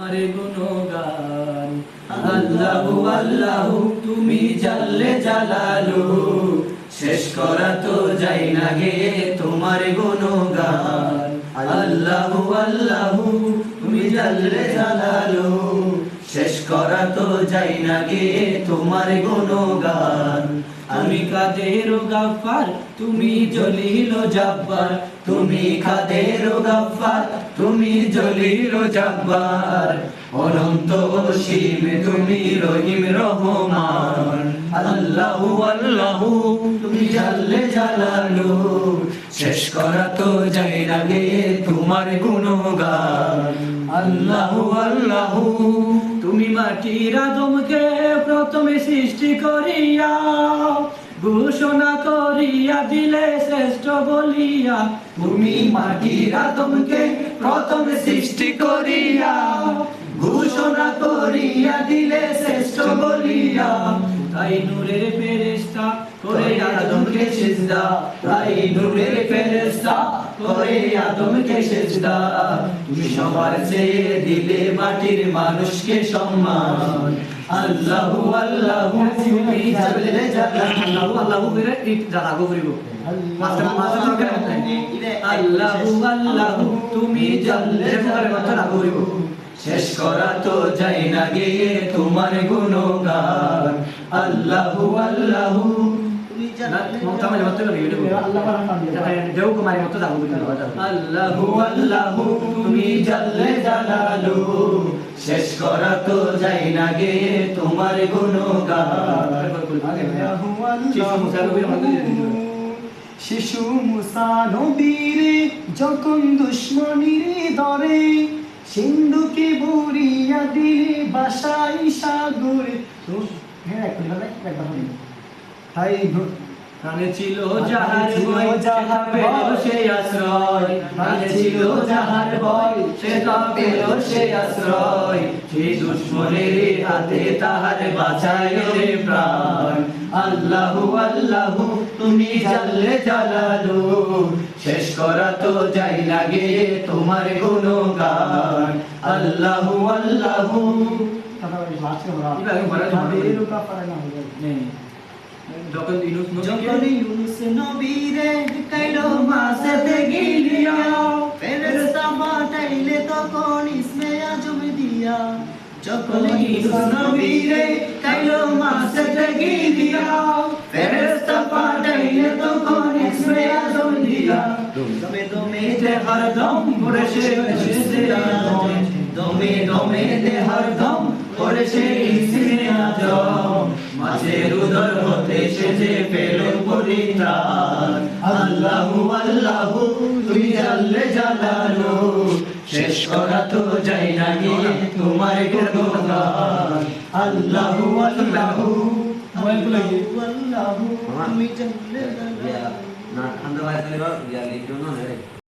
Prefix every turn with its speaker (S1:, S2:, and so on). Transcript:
S1: তোমার গুণগান। আল্লাহু আল্লাহু তুমি জাল্লে জালালুহু, শেষ করা তো যায় না গে তোমার গুণগান। আল্লাহু আল্লাহু তুমি জাল্লে জালালুহু, শেষ করা তো যায় না গে তোমার গুণগান। তুমি কাদের গাফফার তুমি জলিল ও জব্বার, তুমি কাদের গাফফার তুমি জলিল ও জব্বার। অনন্ত অসীম তুমি রহিম রহমান। আল্লাহু আল্লাহু তুমি জাল্লে জালালুহু, শেষ করা তো যায় না গে তোমার গুণগান। আল্লাহু আল্লাহু তুমি মাটির আদমকে প্রথমে সৃষ্টি করিয়া, ঘোষণা করিয়া দিলে শ্রেষ্ঠ বলিয়া। তুমি মাটির আদমকে প্রথমে সৃষ্টি করিয়া, ঘোষণা করিয়া দিলে শ্রেষ্ঠ বলিয়া। তাই নূরের ফেরেশতা করে আদমকে সিজদা, তাই নূরের ফেরেশতা করে আদমকে সিজদা। তুমি সবার চেয়ে দিলে মাটির মানুষকে সম্মান। আল্লাহু আল্লাহু তুমি জাল্লে জালালুহু, আল্লাহু করে ইট জানাগো করিব মাস্টার মাস্টার দরকার নাই। আল্লাহু আল্লাহু তুমি জাল্লে জালালুহু করিব, শেষ করা তো যায় না গে তোমার গুণগান। আল্লাহু আল্লাহু আল্লাহু আল্লাহু তুমি জাল্লে জালালুহু, শেষ করা তো যায় না গে তোমার গুণগান।
S2: শিশু মুসা নবীরে যখন দুশ্মনীর দরে, সিন্ধুকে ভরিয়া দিলে বাসাই সাগরে।
S1: প্রাণে ছিল যাহার ভয় যাহা পেল সে আশ্রয়, প্রাণে ছিল যাহার ভয় সে পেল সে আশ্রয়। সেই দুশ্মনের হাতে তাহার বাঁচায় রে প্রাণ। আল্লাহু আল্লাহু তুমি জাল্লে জালালুহু, শেষ করা তো যায় না গে তোমার গুণগান। আল্লাহু আল্লাহু যখন ইউনুস নবীরে কাইলো মাছেতে গিলিয়া, ফেরেশতা পাঠাইলে তখন ইসমে আজম দিয়া। যখন ইউনুস নবীরে কাইলো মাছেতে গিলিয়া, ফেরেশতা পাঠাইলে তখন ইসমে আজম দিয়া। দমে দমে তে হরদম করে সে ইসমে আজম, দমে দমে তে হরদম করে সে ইসমে আজম। মাছের উদর হতে সে যে পেল পরিত্রাণ। আল্লাহু আল্লাহু তুমি জাল্লে জালালুহু, শেষ করা তো যায় না গে তোমার গুণগান। আল্লাহু আল্লাহু আল্লাহু তুমি জাল্লে জালালুহু।